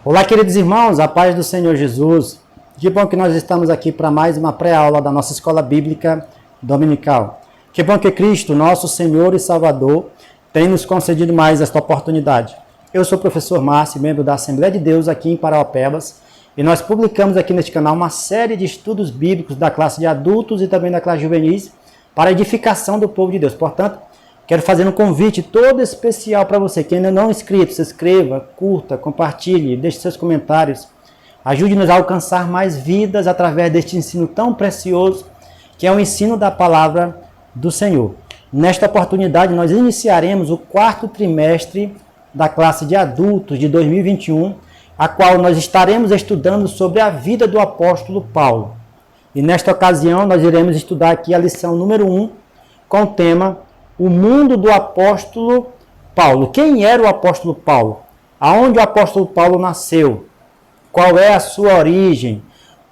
Olá, queridos irmãos, a paz do Senhor Jesus. Que bom que nós estamos aqui para mais uma pré-aula da nossa Escola Bíblica Dominical. Que bom que Cristo, nosso Senhor e Salvador, tem nos concedido mais esta oportunidade. Eu sou o professor Márcio, membro da Assembleia de Deus aqui em Parauapebas, e nós publicamos aqui neste canal uma série de estudos bíblicos da classe de adultos e também da classe juvenis para a edificação do povo de Deus. Portanto, quero fazer um convite todo especial para você, que ainda não é inscrito, se inscreva, curta, compartilhe, deixe seus comentários. Ajude-nos a alcançar mais vidas através deste ensino tão precioso, que é o ensino da palavra do Senhor. Nesta oportunidade, nós iniciaremos o 4º trimestre da classe de adultos de 2021, a qual nós estaremos estudando sobre a vida do apóstolo Paulo. E nesta ocasião, nós iremos estudar aqui a lição número 1, com o tema O Mundo do Apóstolo Paulo. Quem era o apóstolo Paulo? Aonde o apóstolo Paulo nasceu? Qual é a sua origem?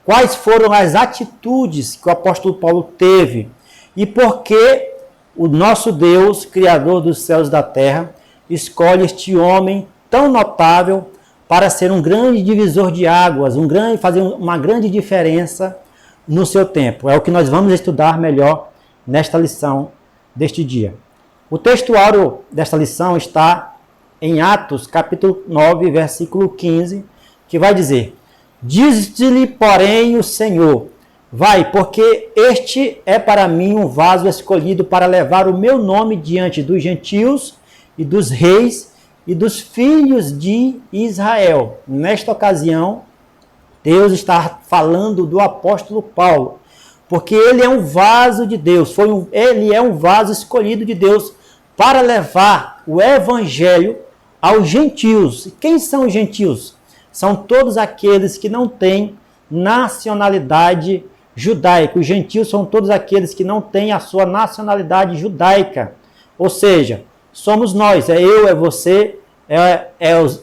Quais foram as atitudes que o apóstolo Paulo teve? E por que o nosso Deus, Criador dos céus e da terra, escolhe este homem tão notável para ser um grande divisor de águas, fazer uma grande diferença no seu tempo? É o que nós vamos estudar melhor nesta lição deste dia. O textuário desta lição está em Atos, capítulo 9, versículo 15, que vai dizer: Diz-lhe, porém, o Senhor, vai, porque este é para mim um vaso escolhido para levar o meu nome diante dos gentios e dos reis e dos filhos de Israel. Nesta ocasião, Deus está falando do apóstolo Paulo, porque ele é um vaso de Deus, ele é um vaso escolhido de Deus para levar o evangelho aos gentios. E quem são os gentios? São todos aqueles que não têm nacionalidade judaica. Os gentios são todos aqueles que não têm a sua nacionalidade judaica. Ou seja, somos nós, é eu, é você,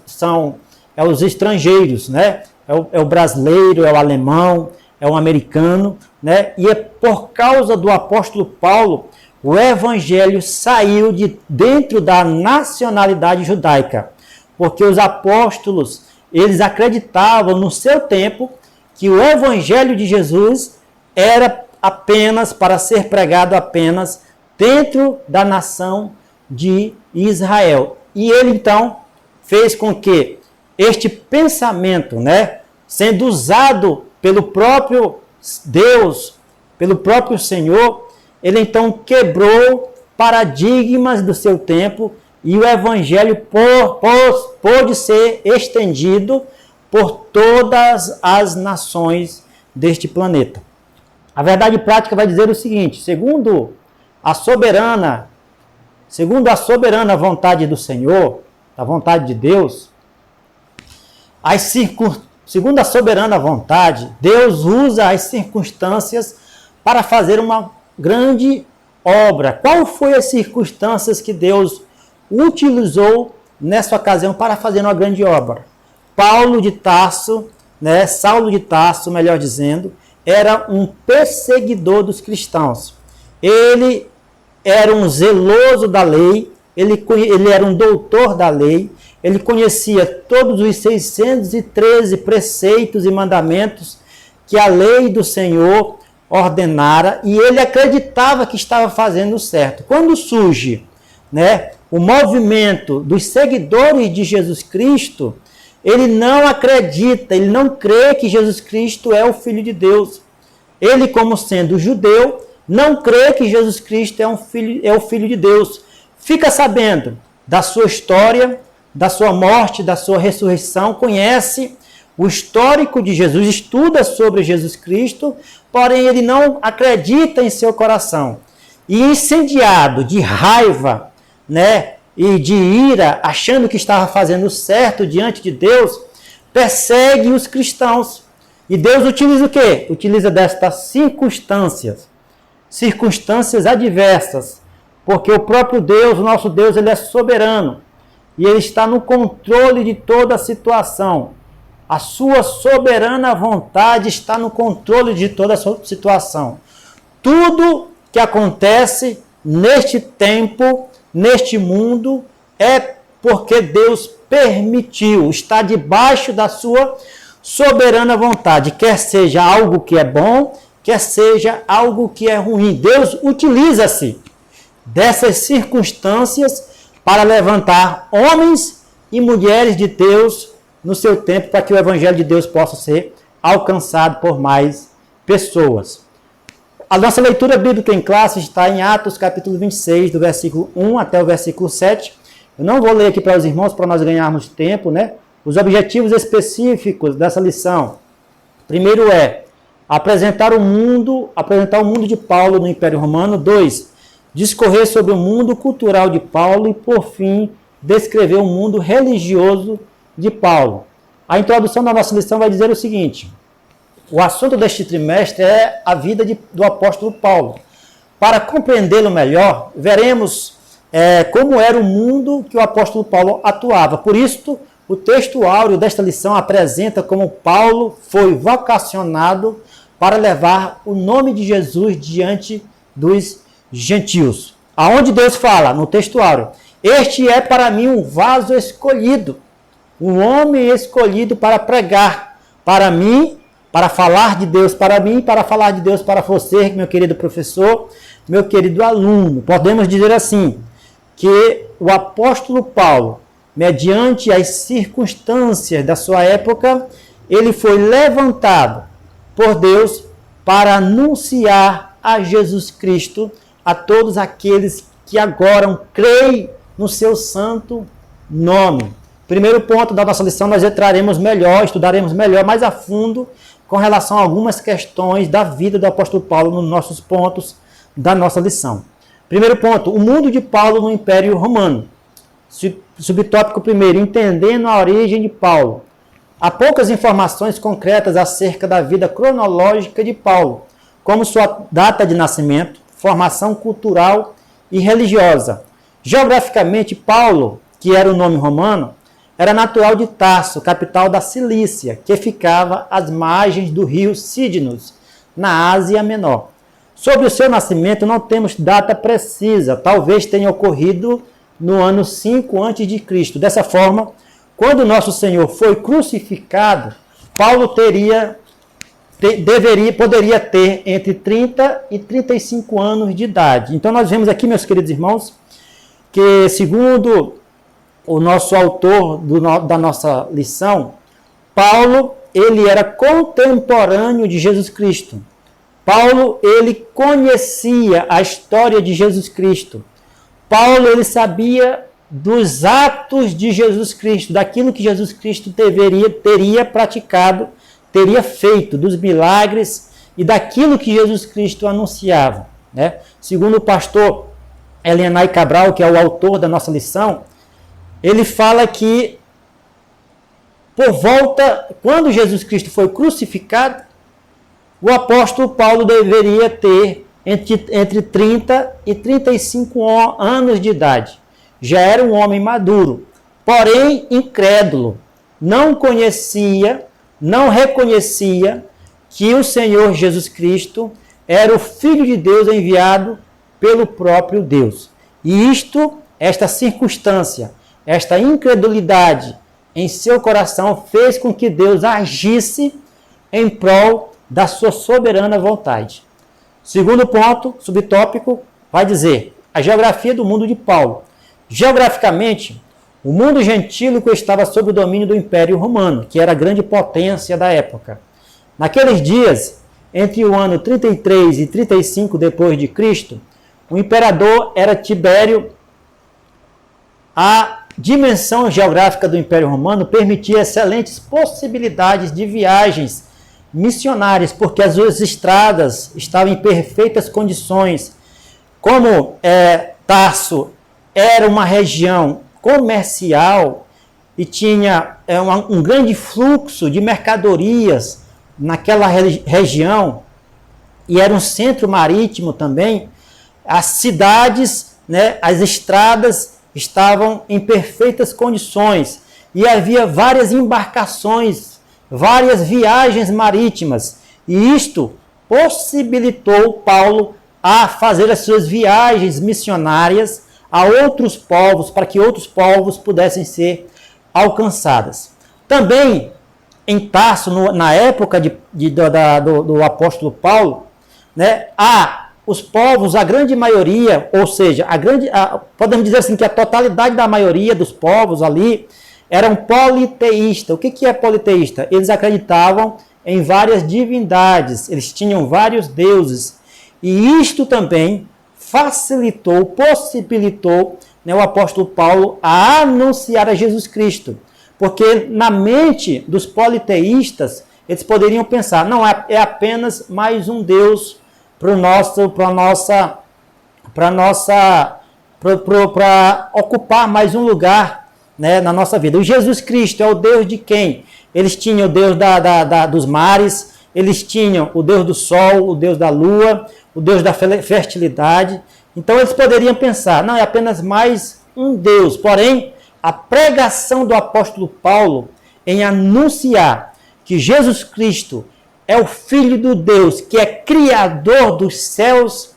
são os estrangeiros, né? É o brasileiro, é o alemão, é o americano, né? E é por causa do apóstolo Paulo, o evangelho saiu de dentro da nacionalidade judaica. Porque os apóstolos, eles acreditavam no seu tempo que o evangelho de Jesus era apenas para ser pregado apenas dentro da nação de Israel. E ele então fez com que este pensamento, né, sendo usado pelo próprio Deus, pelo próprio Senhor, ele então quebrou paradigmas do seu tempo e o evangelho pôde ser estendido por todas as nações deste planeta. A verdade prática vai dizer o seguinte: segundo a soberana vontade do Senhor, a vontade de Deus, segundo a soberana vontade, Deus usa as circunstâncias para fazer uma grande obra. Qual foi as circunstâncias que Deus utilizou nessa ocasião para fazer uma grande obra? Saulo de Tarso, melhor dizendo, era um perseguidor dos cristãos. Ele era um zeloso da lei, ele era um doutor da lei, ele conhecia todos os 613 preceitos e mandamentos que a lei do Senhor ordenara, e ele acreditava que estava fazendo certo. Quando surge, o movimento dos seguidores de Jesus Cristo, ele não acredita, ele não crê que Jesus Cristo é o Filho de Deus. Ele, como sendo judeu, não crê que Jesus Cristo é o Filho de Deus. Fica sabendo da sua história, da sua morte, da sua ressurreição, conhece o histórico de Jesus, estuda sobre Jesus Cristo, porém ele não acredita em seu coração. E incendiado de raiva, e de ira, achando que estava fazendo certo diante de Deus, persegue os cristãos. E Deus utiliza o quê? Utiliza destas circunstâncias adversas, porque o próprio Deus, o nosso Deus, ele é soberano, e ele está no controle de toda a situação. A sua soberana vontade está no controle de toda a situação. Tudo que acontece neste tempo, neste mundo, é porque Deus permitiu, está debaixo da sua soberana vontade, quer seja algo que é bom, quer seja algo que é ruim. Deus utiliza-se dessas circunstâncias para levantar homens e mulheres de Deus no seu tempo, para que o evangelho de Deus possa ser alcançado por mais pessoas. A nossa leitura bíblica em classe está em Atos capítulo 26, do versículo 1 até o versículo 7. Eu não vou ler aqui para os irmãos, para nós ganharmos tempo, né? Os objetivos específicos dessa lição. Primeiro é apresentar o mundo de Paulo no Império Romano. 2, discorrer sobre o mundo cultural de Paulo. E, por fim, descrever o mundo religioso de Paulo. A introdução da nossa lição vai dizer o seguinte: o assunto deste trimestre é a vida do apóstolo Paulo. Para compreendê-lo melhor, veremos como era o mundo que o apóstolo Paulo atuava. Por isso, o texto áureo desta lição apresenta como Paulo foi vocacionado para levar o nome de Jesus diante dos gentios. Aonde Deus fala, no texto áureo: este é para mim um vaso escolhido, um homem escolhido para pregar para mim, para falar de Deus para mim, para falar de Deus para você, meu querido professor, meu querido aluno. Podemos dizer assim, que o apóstolo Paulo, mediante as circunstâncias da sua época, ele foi levantado por Deus para anunciar a Jesus Cristo a todos aqueles que agora creem no seu santo nome. Primeiro ponto da nossa lição, nós estudaremos melhor, mais a fundo, com relação a algumas questões da vida do apóstolo Paulo nos nossos pontos da nossa lição. Primeiro ponto, o mundo de Paulo no Império Romano. Subtópico primeiro, entendendo a origem de Paulo. Há poucas informações concretas acerca da vida cronológica de Paulo, como sua data de nascimento, formação cultural e religiosa. Geograficamente, Paulo, que era o nome romano, era natural de Tarso, capital da Cilícia, que ficava às margens do rio Cídnus, na Ásia Menor. Sobre o seu nascimento não temos data precisa, talvez tenha ocorrido no ano 5 a.C. Dessa forma, quando nosso Senhor foi crucificado, Paulo poderia ter entre 30 e 35 anos de idade. Então nós vemos aqui, meus queridos irmãos, que segundo o nosso autor da nossa lição, Paulo, ele era contemporâneo de Jesus Cristo. Paulo, ele conhecia a história de Jesus Cristo. Paulo, ele sabia dos atos de Jesus Cristo, daquilo que Jesus Cristo teria praticado, teria feito, dos milagres e daquilo que Jesus Cristo anunciava, né? Segundo o pastor Elianai Cabral, que é o autor da nossa lição, ele fala que quando Jesus Cristo foi crucificado, o apóstolo Paulo deveria ter entre 30 e 35 anos de idade. Já era um homem maduro, porém incrédulo. Não conhecia, não reconhecia que o Senhor Jesus Cristo era o Filho de Deus enviado pelo próprio Deus. E esta circunstância, esta incredulidade em seu coração fez com que Deus agisse em prol da sua soberana vontade. Segundo ponto, subtópico, vai dizer a geografia do mundo de Paulo. Geograficamente, o mundo gentílico estava sob o domínio do Império Romano, que era a grande potência da época. Naqueles dias, entre o ano 33 e 35 depois de Cristo, o imperador era Tibério. A dimensão geográfica do Império Romano permitia excelentes possibilidades de viagens missionárias, porque as suas estradas estavam em perfeitas condições. Como Tarso era uma região comercial e tinha um grande fluxo de mercadorias naquela região, e era um centro marítimo também, as cidades, né, as estradas estavam em perfeitas condições e havia várias embarcações, várias viagens marítimas, e isto possibilitou Paulo a fazer as suas viagens missionárias a outros povos, para que outros povos pudessem ser alcançados. Também, em Tarso, na época do apóstolo Paulo, né, os povos, a grande maioria, ou seja, podemos dizer assim que a totalidade da maioria dos povos ali eram politeístas. O que é politeísta? Eles acreditavam em várias divindades, eles tinham vários deuses. E isto também facilitou, possibilitou, né, o apóstolo Paulo a anunciar a Jesus Cristo. Porque na mente dos politeístas, eles poderiam pensar, não, é apenas mais um Deus para ocupar mais um lugar, né, na nossa vida. O Jesus Cristo é o Deus de quem? Eles tinham o Deus dos mares, eles tinham o Deus do sol, o Deus da lua, o Deus da fertilidade. Então eles poderiam pensar, não, é apenas mais um Deus. Porém, a pregação do apóstolo Paulo em anunciar que Jesus Cristo é o Filho do Deus, que é Criador dos céus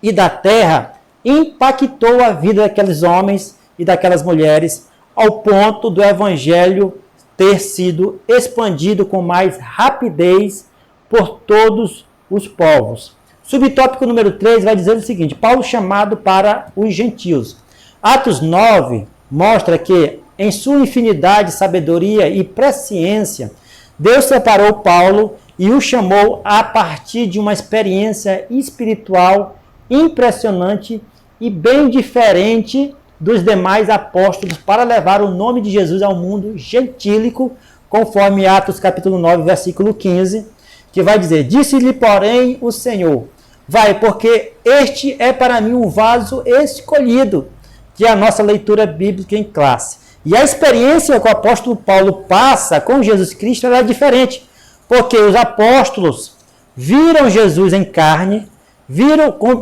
e da terra, impactou a vida daqueles homens e daquelas mulheres, ao ponto do Evangelho ter sido expandido com mais rapidez por todos os povos. Subtópico número 3 vai dizer o seguinte: Paulo chamado para os gentios. Atos 9 mostra que, em sua infinidade, sabedoria e presciência, Deus separou Paulo e o chamou a partir de uma experiência espiritual impressionante e bem diferente dos demais apóstolos para levar o nome de Jesus ao mundo gentílico, conforme Atos capítulo 9, versículo 15, que vai dizer: disse-lhe, porém, o Senhor, vai, porque este é para mim um vaso escolhido, que é a nossa leitura bíblica em classe. E a experiência que o apóstolo Paulo passa com Jesus Cristo é diferente, porque os apóstolos viram Jesus em carne,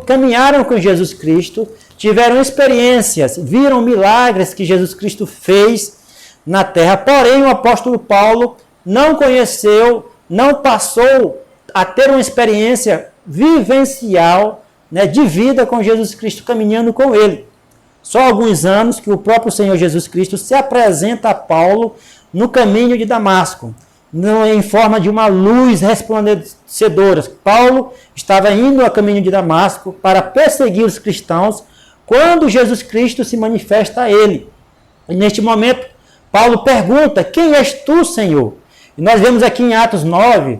caminharam com Jesus Cristo, tiveram experiências, viram milagres que Jesus Cristo fez na terra. Porém, o apóstolo Paulo não conheceu, não passou a ter uma experiência vivencial, né, de vida com Jesus Cristo, caminhando com ele. Só há alguns anos que o próprio Senhor Jesus Cristo se apresenta a Paulo no caminho de Damasco, em forma de uma luz resplandecedora. Paulo estava indo a caminho de Damasco para perseguir os cristãos, quando Jesus Cristo se manifesta a ele. E neste momento, Paulo pergunta: quem és tu, Senhor? E nós vemos aqui em Atos 9,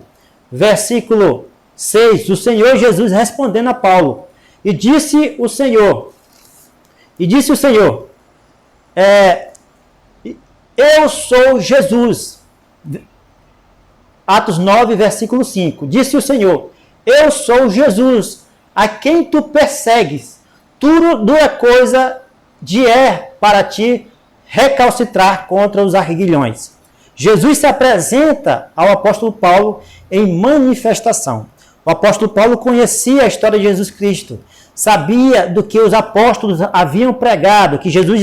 versículo 6, o Senhor Jesus respondendo a Paulo. E disse o Senhor, eu sou Jesus. Atos 9, versículo 5. Disse o Senhor, eu sou Jesus, a quem tu persegues. Tudo é coisa para ti recalcitrar contra os arguilhões. Jesus se apresenta ao apóstolo Paulo em manifestação. O apóstolo Paulo conhecia a história de Jesus Cristo, sabia do que os apóstolos haviam pregado, que Jesus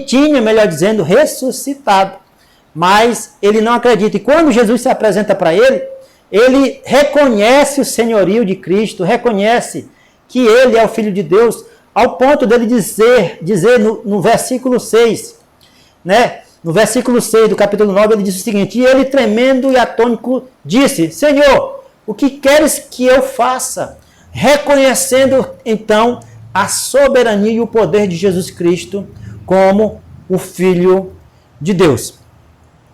tinha, melhor dizendo, ressuscitado. Mas ele não acredita. E quando Jesus se apresenta para ele, ele reconhece o senhorio de Cristo, reconhece que ele é o Filho de Deus, ao ponto dele dizer no versículo 6, né? No versículo 6 do capítulo 9, ele diz o seguinte: e ele, tremendo e atônico, disse: Senhor, o que queres que eu faça? Reconhecendo, então, a soberania e o poder de Jesus Cristo como o Filho de Deus.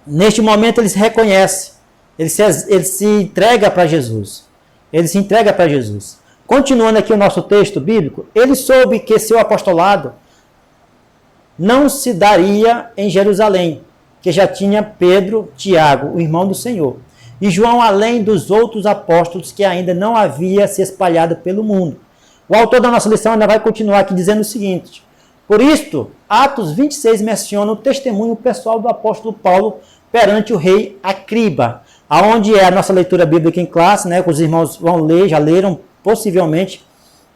Neste momento, ele se reconhece, ele se entrega para Jesus. Ele se entrega para Jesus. Continuando aqui o nosso texto bíblico, ele soube que seu apostolado não se daria em Jerusalém, que já tinha Pedro, Tiago, o irmão do Senhor, e João, além dos outros apóstolos que ainda não havia se espalhado pelo mundo. O autor da nossa lição ainda vai continuar aqui dizendo o seguinte: por isto, Atos 26 menciona o testemunho pessoal do apóstolo Paulo perante o rei Acriba, aonde é a nossa leitura bíblica em classe, né, que os irmãos vão ler, já leram possivelmente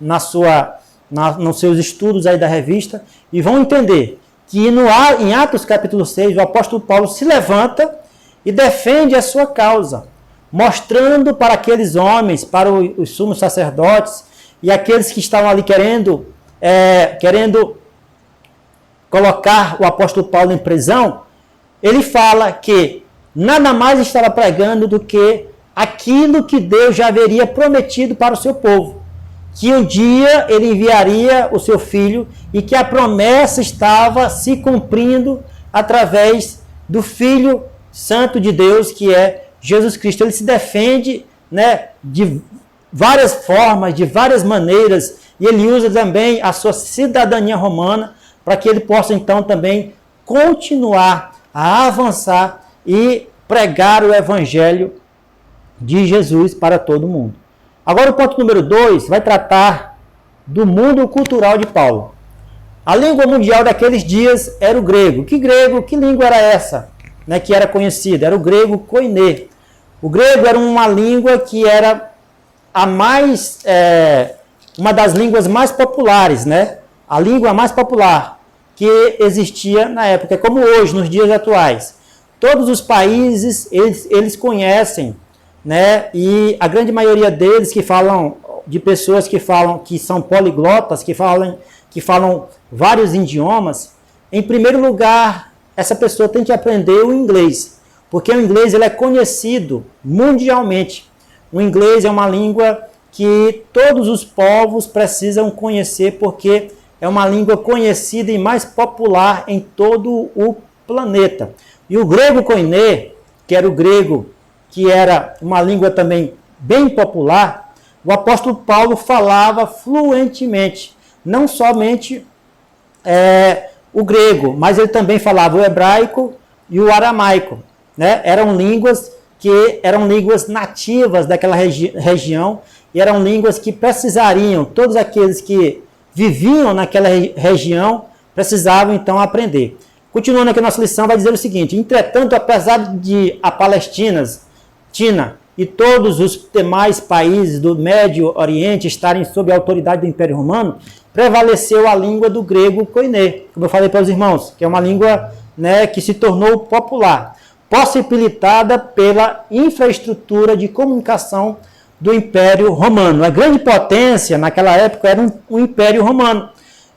nos seus estudos aí da revista, e vão entender que em Atos capítulo 6, o apóstolo Paulo se levanta e defende a sua causa, mostrando para aqueles homens, para os sumos sacerdotes e aqueles que estavam ali querendo querendo colocar o apóstolo Paulo em prisão, ele fala que nada mais estava pregando do que aquilo que Deus já haveria prometido para o seu povo. Que um dia ele enviaria o seu filho e que a promessa estava se cumprindo através do Filho Santo de Deus, que é Jesus Cristo. Ele se defende, né, de várias formas, de várias maneiras, e ele usa também a sua cidadania romana para que ele possa então também continuar a avançar e pregar o evangelho de Jesus para todo mundo. Agora o ponto número 2 vai tratar do mundo cultural de Paulo. A língua mundial daqueles dias era o grego. Que grego? Que língua era essa, né, que era conhecida? Era o grego koiné. O grego era uma língua que era a mais, uma das línguas mais populares, né? A língua mais popular que existia na época, como hoje, nos dias atuais. Todos os países, eles conhecem, né? E a grande maioria deles que falam, de pessoas que falam, que são poliglotas, que falam vários idiomas, em primeiro lugar, essa pessoa tem que aprender o inglês, porque o inglês ele é conhecido mundialmente. O inglês é uma língua que todos os povos precisam conhecer, porque é uma língua conhecida e mais popular em todo o planeta. E o grego koiné, que era o grego, que era uma língua também bem popular, o apóstolo Paulo falava fluentemente, não somente o grego, mas ele também falava o hebraico e o aramaico, né? Eram línguas que eram línguas nativas daquela região, e eram línguas que precisariam, todos aqueles que viviam naquela região, precisavam então aprender. Continuando aqui a nossa lição, vai dizer o seguinte: entretanto, apesar de a Palestina e todos os demais países do Médio Oriente estarem sob a autoridade do Império Romano, prevaleceu a língua do grego koiné, como eu falei para os irmãos, que é uma língua, né, que se tornou popular, possibilitada pela infraestrutura de comunicação do Império Romano. A grande potência naquela época era o Império Romano.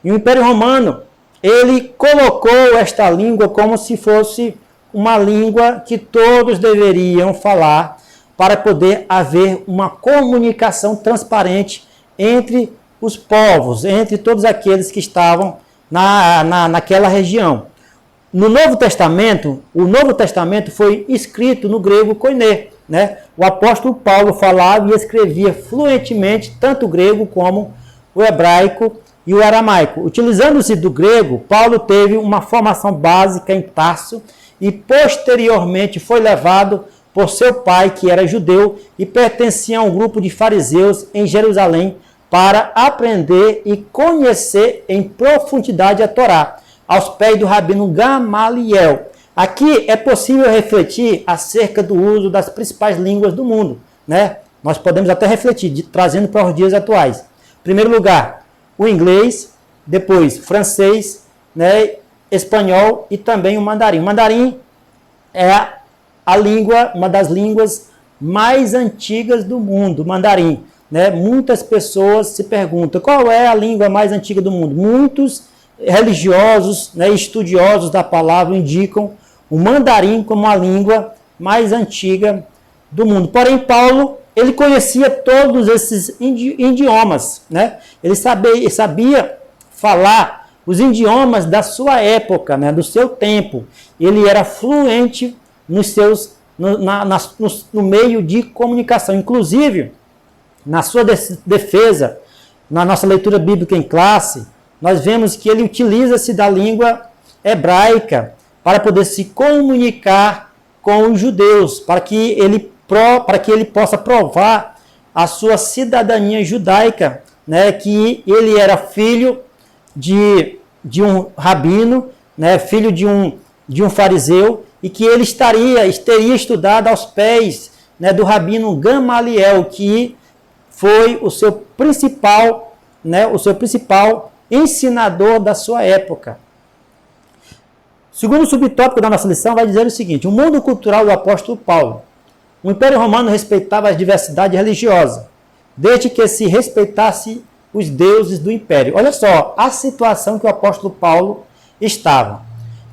E o Império Romano, ele colocou esta língua como se fosse uma língua que todos deveriam falar para poder haver uma comunicação transparente entre os povos, entre todos aqueles que estavam naquela região. No Novo Testamento, o Novo Testamento foi escrito no grego koiné, né? O apóstolo Paulo falava e escrevia fluentemente tanto o grego como o hebraico e o aramaico. Utilizando-se do grego, Paulo teve uma formação básica em Tarso e posteriormente foi levado por seu pai, que era judeu e pertencia a um grupo de fariseus em Jerusalém, para aprender e conhecer em profundidade a Torá, aos pés do rabino Gamaliel. Aqui é possível refletir acerca do uso das principais línguas do mundo, né? Nós podemos até refletir, trazendo para os dias atuais. Em primeiro lugar, o inglês, depois francês, né, espanhol e também o mandarim. O mandarim é a língua, uma das línguas mais antigas do mundo, o mandarim, né? Muitas pessoas se perguntam qual é a língua mais antiga do mundo. Muitos religiosos, né, estudiosos da palavra indicam o mandarim como a língua mais antiga do mundo. Porém, Paulo, ele conhecia todos esses idiomas, né? Ele sabia falar os idiomas da sua época, né, do seu tempo. Ele era fluente no meio de comunicação. Inclusive, na sua defesa, na nossa leitura bíblica em classe, nós vemos que ele utiliza-se da língua hebraica para poder se comunicar com os judeus, para que ele possa provar a sua cidadania judaica, né, que ele era filho de um rabino, né, filho de um fariseu, e que ele teria estudado aos pés, né, do rabino Gamaliel, que foi o seu principal ensinador da sua época. O segundo subtópico da nossa lição vai dizer o seguinte: o mundo cultural do apóstolo Paulo. O Império Romano respeitava a diversidade religiosa, desde que se respeitasse os deuses do império. Olha só a situação que o apóstolo Paulo estava.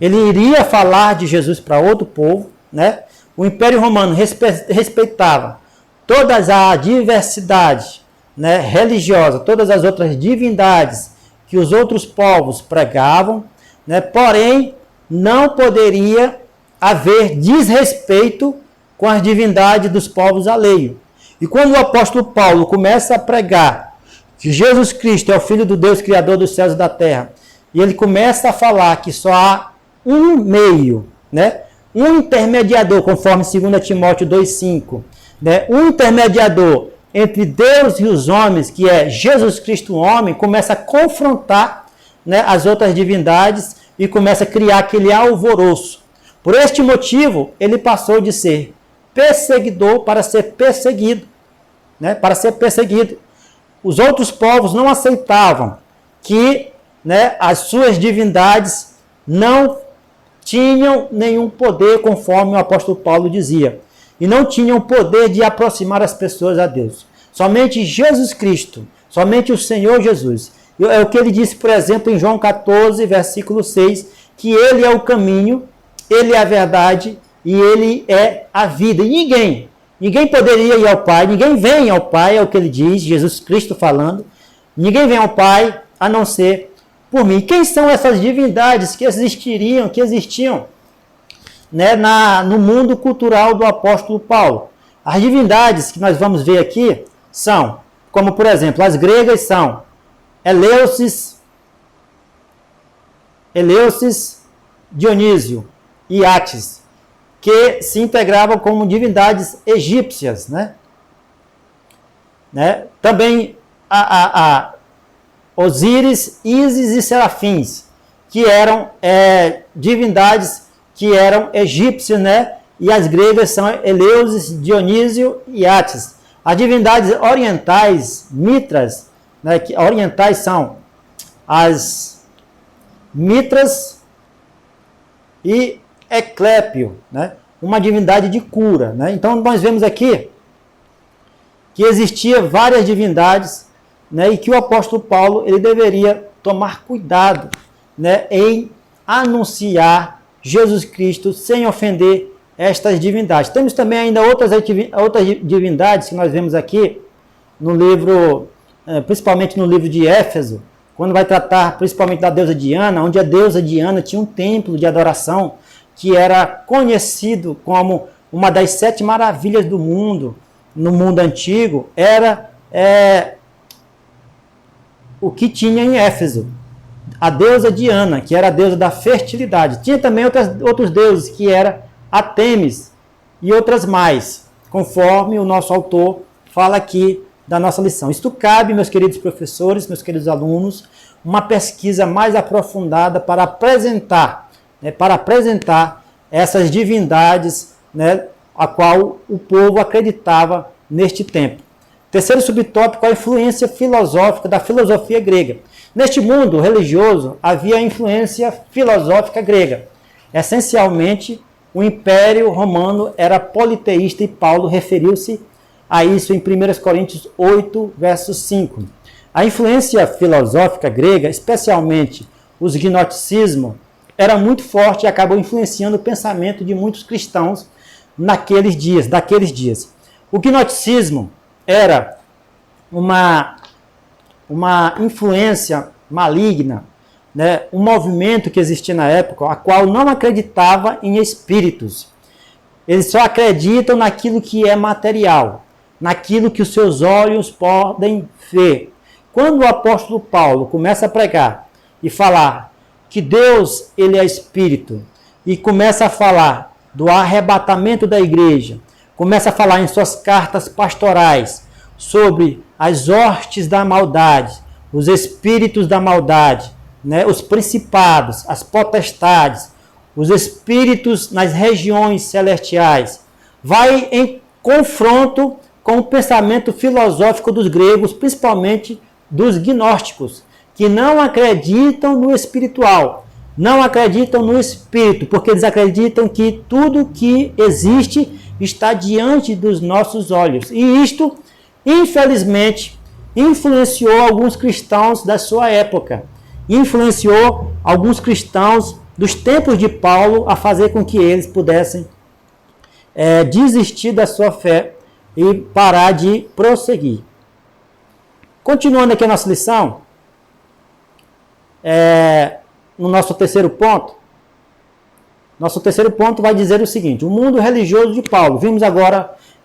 Ele iria falar de Jesus para outro povo, né? O Império Romano respeitava toda a diversidade, né, religiosa, todas as outras divindades que os outros povos pregavam, né? Porém, não poderia haver desrespeito com as divindades dos povos alheios. E quando o apóstolo Paulo começa a pregar que Jesus Cristo é o Filho do Deus, Criador dos céus e da terra, e ele começa a falar que só há um meio, né? Um intermediador, conforme 2 Timóteo 2,5, né? Um intermediador entre Deus e os homens, que é Jesus Cristo homem, começa a confrontar, né, as outras divindades e começa a criar aquele alvoroço. Por este motivo, ele passou de ser perseguidor para ser perseguido, né? Para ser perseguido. Os outros povos não aceitavam que, né, as suas divindades não tinham nenhum poder, conforme o apóstolo Paulo dizia, e não tinham poder de aproximar as pessoas a Deus. Somente Jesus Cristo, somente o Senhor Jesus. É o que ele disse, por exemplo, em João 14, versículo 6, que ele é o caminho, ele é a verdade e ele é a vida. E ninguém poderia ir ao Pai, ninguém vem ao Pai, é o que ele diz, Jesus Cristo falando, ninguém vem ao Pai a não ser por mim. Quem são essas divindades que existiam, né, no mundo cultural do apóstolo Paulo? As divindades que nós vamos ver aqui são, como por exemplo, as gregas são Eleusis, Dionísio e Átis, que se integravam como divindades egípcias, né? Também Osíris, Ísis e Serafins, que eram divindades que eram egípcias, né? E as gregas são Eleusis, Dionísio e Átis. As divindades orientais, Mitras, né? Que orientais são as Mitras e Eclépio, né? Uma divindade de cura, né? Então nós vemos aqui que existia várias divindades, né? E que o apóstolo Paulo ele deveria tomar cuidado, né? Em anunciar Jesus Cristo sem ofender estas divindades. Temos também ainda outras divindades que nós vemos aqui no livro, principalmente no livro de Éfeso, quando vai tratar principalmente da deusa Diana, onde a deusa Diana tinha um templo de adoração que era conhecido como uma das 7 maravilhas do mundo, no mundo antigo, era o que tinha em Éfeso. A deusa Diana, que era a deusa da fertilidade. Tinha também outros deuses, que era Artemis e outras mais, conforme o nosso autor fala aqui da nossa lição. Isto cabe, meus queridos professores, meus queridos alunos, uma pesquisa mais aprofundada para apresentar essas divindades, né, a qual o povo acreditava neste tempo. Terceiro subtópico, a influência filosófica da filosofia grega. Neste mundo religioso, havia a influência filosófica grega. Essencialmente, o Império Romano era politeísta e Paulo referiu-se a isso em 1 Coríntios 8, verso 5. A influência filosófica grega, especialmente os gnosticismo, era muito forte e acabou influenciando o pensamento de muitos cristãos daqueles dias. O gnosticismo era uma influência maligna, né? Um movimento que existia na época, a qual não acreditava em espíritos. Eles só acreditam naquilo que é material, naquilo que os seus olhos podem ver. Quando o apóstolo Paulo começa a pregar e falar que Deus ele é espírito, e começa a falar do arrebatamento da igreja, começa a falar em suas cartas pastorais sobre as hostes da maldade, os espíritos da maldade, né, os principados, as potestades, os espíritos nas regiões celestiais, vai em confronto com o pensamento filosófico dos gregos, principalmente dos gnósticos, que não acreditam no espiritual, não acreditam no espírito, porque eles acreditam que tudo que existe está diante dos nossos olhos. E isto, infelizmente, influenciou alguns cristãos da sua época, influenciou alguns cristãos dos tempos de Paulo a fazer com que eles pudessem desistir da sua fé e parar de prosseguir. Continuando aqui a nossa lição, no nosso terceiro ponto, vai dizer o seguinte: o mundo religioso de Paulo.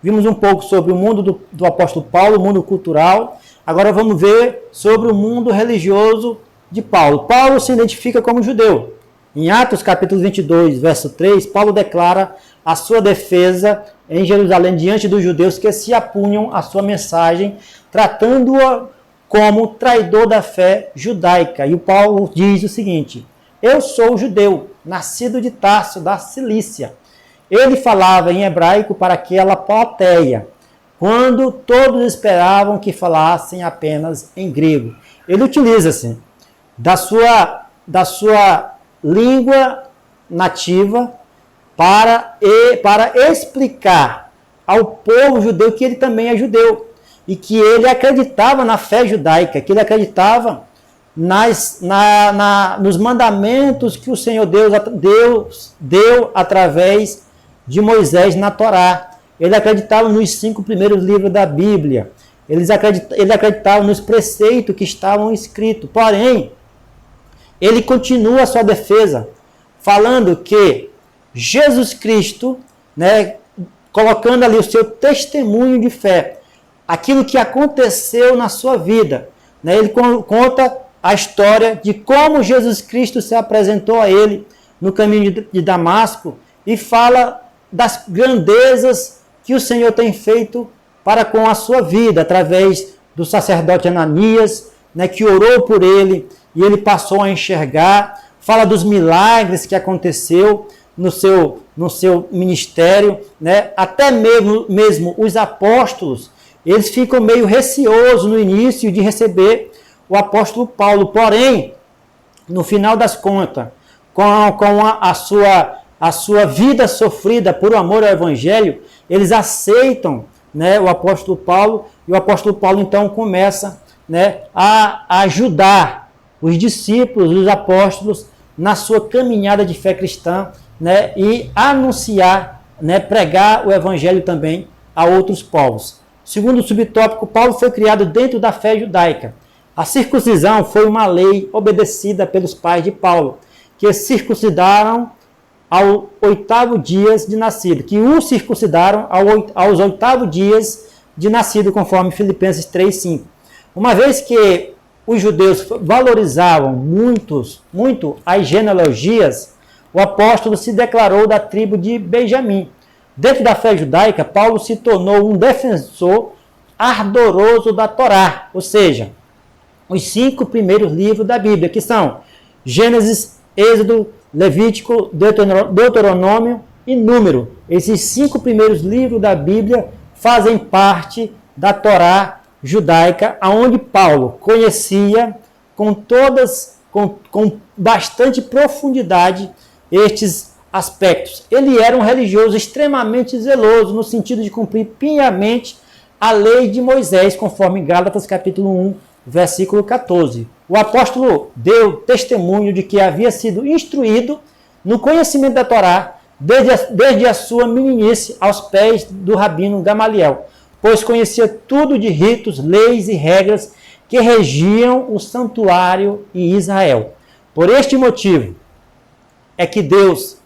Vimos um pouco sobre o mundo do apóstolo Paulo, o mundo cultural. Agora vamos ver sobre o mundo religioso de Paulo. Paulo se identifica como judeu. Em Atos capítulo 22, verso 3, Paulo declara a sua defesa em Jerusalém diante dos judeus que se apunham à sua mensagem, tratando-a como traidor da fé judaica. E o Paulo diz o seguinte: eu sou judeu, nascido de Tarso, da Cilícia. Ele falava em hebraico para aquela plateia, quando todos esperavam que falassem apenas em grego. Ele utiliza-se da sua língua nativa para explicar ao povo judeu que ele também é judeu e que ele acreditava na fé judaica, que ele acreditava nos mandamentos que o Senhor Deus deu através de Moisés na Torá. Ele acreditava nos 5 primeiros livros da Bíblia. Ele acreditava nos preceitos que estavam escritos. Porém, ele continua a sua defesa, falando que Jesus Cristo, colocando ali o seu testemunho de fé, aquilo que aconteceu na sua vida. Ele conta a história de como Jesus Cristo se apresentou a ele no caminho de Damasco e fala das grandezas que o Senhor tem feito para com a sua vida, através do sacerdote Ananias, que orou por ele e ele passou a enxergar. Fala dos milagres que aconteceu no seu ministério, até mesmo os apóstolos, eles ficam meio receosos no início de receber o apóstolo Paulo. Porém, no final das contas, com a sua vida sofrida por amor ao Evangelho, eles aceitam o apóstolo Paulo, e o apóstolo Paulo então começa a ajudar os discípulos, os apóstolos, na sua caminhada de fé cristã, e anunciar, pregar o Evangelho também a outros povos. Segundo o subtópico, Paulo foi criado dentro da fé judaica. A circuncisão foi uma lei obedecida pelos pais de Paulo, que circuncidaram ao 8º dia de nascido, que o circuncidaram aos 8º dias de nascido, conforme Filipenses 3:5. Uma vez que os judeus valorizavam muito as genealogias, o apóstolo se declarou da tribo de Benjamim. Dentro da fé judaica, Paulo se tornou um defensor ardoroso da Torá, ou seja, os 5 primeiros livros da Bíblia, que são Gênesis, Êxodo, Levítico, Deuteronômio e Número. Esses 5 primeiros livros da Bíblia fazem parte da Torá judaica, aonde Paulo conhecia com bastante profundidade estes aspectos. Ele era um religioso extremamente zeloso, no sentido de cumprir piamente a lei de Moisés, conforme Gálatas capítulo 1, versículo 14. O apóstolo deu testemunho de que havia sido instruído no conhecimento da Torá desde a sua meninice aos pés do rabino Gamaliel, pois conhecia tudo de ritos, leis e regras que regiam o santuário em Israel. Por este motivo é que Deus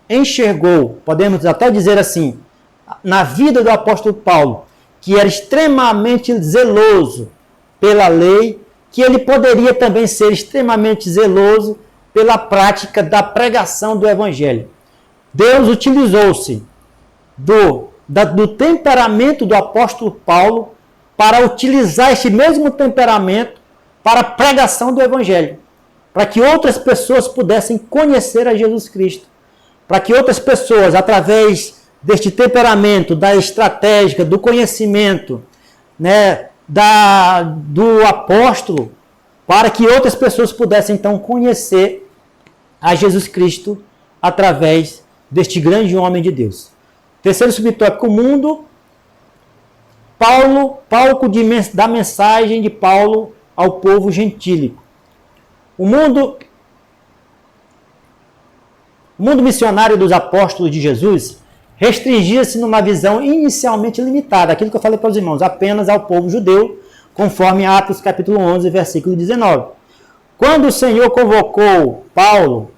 enxergou, podemos até dizer assim, na vida do apóstolo Paulo, que era extremamente zeloso pela lei, que ele poderia também ser extremamente zeloso pela prática da pregação do Evangelho. Deus utilizou-se do temperamento do apóstolo Paulo para utilizar esse mesmo temperamento para a pregação do Evangelho, para que outras pessoas pudessem conhecer a Jesus Cristo, para que outras pessoas, através deste temperamento, da estratégia, do conhecimento, do apóstolo, para que outras pessoas pudessem então conhecer a Jesus Cristo através deste grande homem de Deus. Terceiro subtópico, o mundo palco da mensagem de Paulo ao povo gentílico. O mundo missionário dos apóstolos de Jesus restringia-se numa visão inicialmente limitada, aquilo que eu falei para os irmãos, apenas ao povo judeu, conforme Atos capítulo 11, versículo 19. Quando o Senhor convocou Paulo,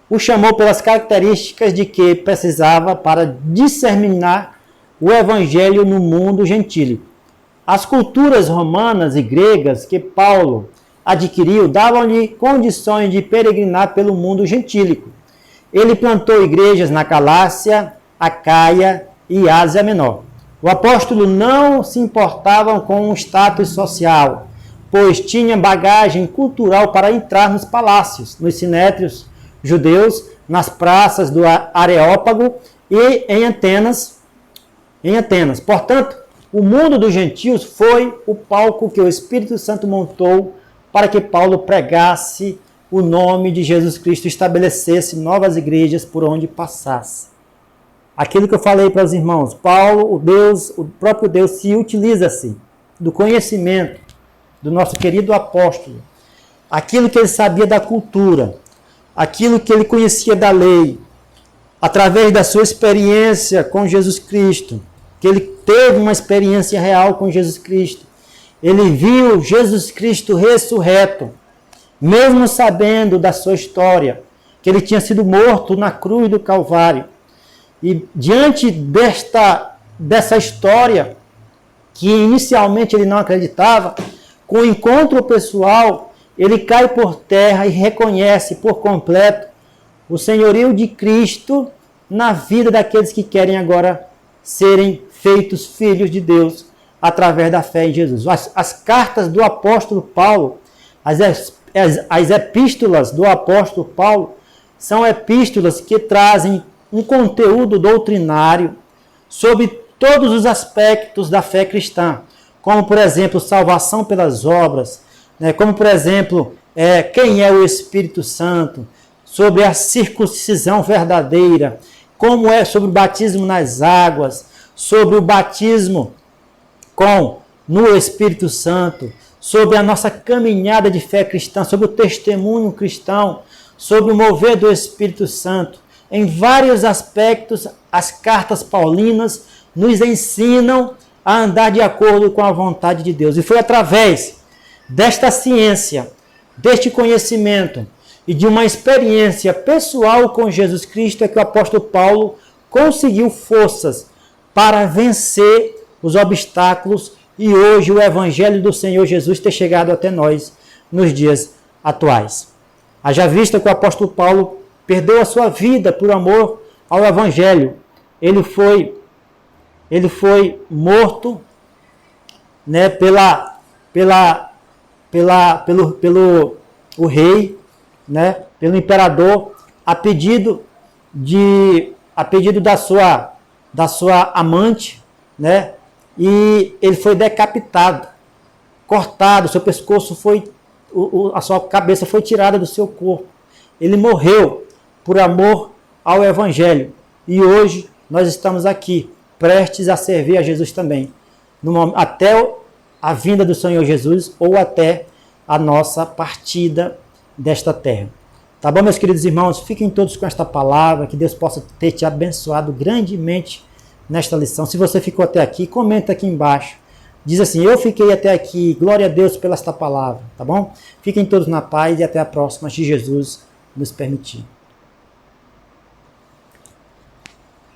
o chamou pelas características de que precisava para disseminar o evangelho no mundo gentílico. As culturas romanas e gregas que Paulo adquiriu davam-lhe condições de peregrinar pelo mundo gentílico. Ele plantou igrejas na Galácia, Acaia e Ásia Menor. O apóstolo não se importava com o status social, pois tinha bagagem cultural para entrar nos palácios, nos sinétrios judeus, nas praças do Areópago e em Atenas. Portanto, o mundo dos gentios foi o palco que o Espírito Santo montou para que Paulo pregasse o nome de Jesus Cristo e estabelecesse novas igrejas por onde passasse. Aquilo que eu falei para os irmãos, Paulo, o próprio Deus, se utiliza-se do conhecimento do nosso querido apóstolo, aquilo que ele sabia da cultura, aquilo que ele conhecia da lei, através da sua experiência com Jesus Cristo, que ele teve uma experiência real com Jesus Cristo. Ele viu Jesus Cristo ressurreto, mesmo sabendo da sua história, que ele tinha sido morto na cruz do Calvário. E diante dessa história, que inicialmente ele não acreditava, com o encontro pessoal, ele cai por terra e reconhece por completo o senhorio de Cristo na vida daqueles que querem agora serem feitos filhos de Deus através da fé em Jesus. As cartas do apóstolo Paulo, as epístolas do apóstolo Paulo, são epístolas que trazem um conteúdo doutrinário sobre todos os aspectos da fé cristã, como, por exemplo, salvação pelas obras, como, por exemplo, quem é o Espírito Santo, sobre a circuncisão verdadeira, como é sobre o batismo nas águas, sobre o batismo no Espírito Santo, sobre a nossa caminhada de fé cristã, sobre o testemunho cristão, sobre o mover do Espírito Santo. Em vários aspectos, as cartas paulinas nos ensinam a andar de acordo com a vontade de Deus. E foi através desta ciência, deste conhecimento e de uma experiência pessoal com Jesus Cristo é que o apóstolo Paulo conseguiu forças para vencer os obstáculos e hoje o evangelho do Senhor Jesus ter chegado até nós nos dias atuais. Haja vista que o apóstolo Paulo perdeu a sua vida por amor ao evangelho. Ele foi morto, pelo rei, pelo imperador, a pedido da sua amante, e ele foi decapitado, cortado, seu pescoço a sua cabeça foi tirada do seu corpo. Ele morreu por amor ao evangelho. E hoje nós estamos aqui, prestes a servir a Jesus também, até a vinda do Senhor Jesus ou até a nossa partida desta terra. Tá bom, meus queridos irmãos? Fiquem todos com esta palavra, que Deus possa ter te abençoado grandemente nesta lição. Se você ficou até aqui, comenta aqui embaixo. Diz assim: eu fiquei até aqui, glória a Deus pela esta palavra, tá bom? Fiquem todos na paz e até a próxima, se Jesus nos permitir.